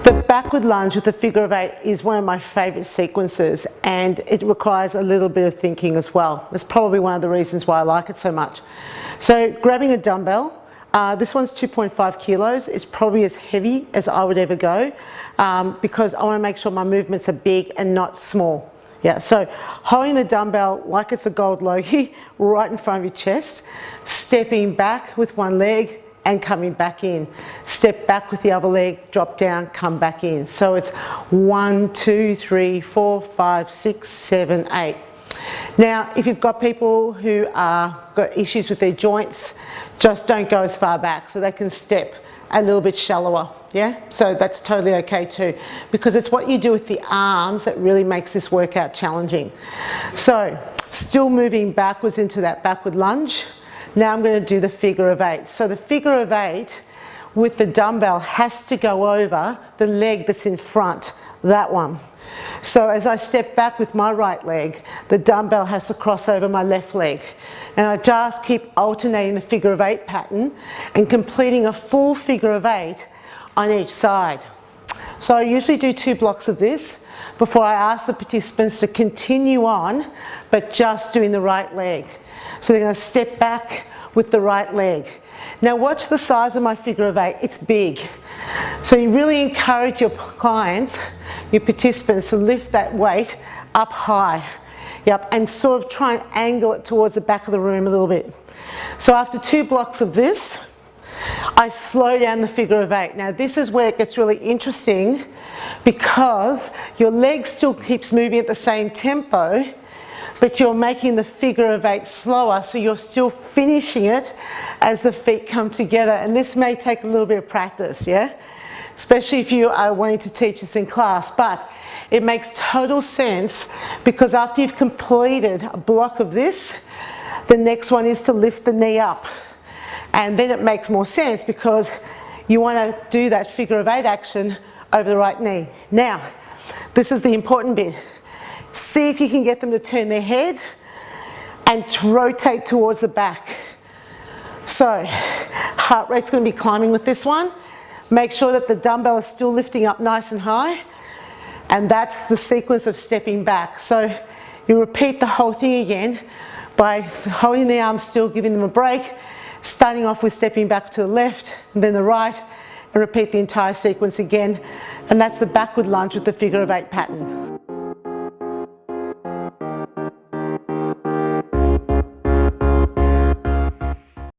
The backward lunge with the figure of 8 is one of my favourite sequences, and it requires a little bit of thinking as well. It's probably one of the reasons why I like it so much. So grabbing a dumbbell, this one's 2.5 kilos. It's probably as heavy as I would ever go because I want to make sure my movements are big and not small. Yeah, so holding the dumbbell like it's a gold logie right in front of your chest, stepping back with one leg and coming back in. Step back with the other leg, drop down, come back in. So it's 1, 2, 3, 4, 5, 6, 7, 8. Now, if you've got people who got issues with their joints, just don't go as far back, so they can step a little bit shallower, yeah? So that's totally okay too, because it's what you do with the arms that really makes this workout challenging. So, still moving backwards into that backward lunge. Now I'm going to do the figure of 8. So the figure of 8 with the dumbbell has to go over the leg that's in front, that one. So as I step back with my right leg, the dumbbell has to cross over my left leg. And I just keep alternating the figure of 8 pattern and completing a full figure of 8 on each side. So I usually do 2 blocks of this before I ask the participants to continue on, but just doing the right leg. So they're going to step back with the right leg. Now watch the size of my figure of 8, it's big. So you really encourage your clients, your participants, to lift that weight up high. Yep, and sort of try and angle it towards the back of the room a little bit. So after 2 blocks of this, I slow down the figure of 8. Now this is where it gets really interesting because your leg still keeps moving at the same tempo, but you're making the figure of 8 slower, so you're still finishing it as the feet come together. And this may take a little bit of practice, yeah? Especially if you are wanting to teach this in class, but it makes total sense because after you've completed a block of this, the next one is to lift the knee up. And then it makes more sense because you want to do that figure of 8 action over the right knee. Now, this is the important bit. See if you can get them to turn their head and to rotate towards the back. So, heart rate's going to be climbing with this one. Make sure that the dumbbell is still lifting up nice and high. And that's the sequence of stepping back. So, you repeat the whole thing again by holding the arms still, giving them a break, starting off with stepping back to the left, and then the right, and repeat the entire sequence again. And that's the backward lunge with the figure of 8 pattern.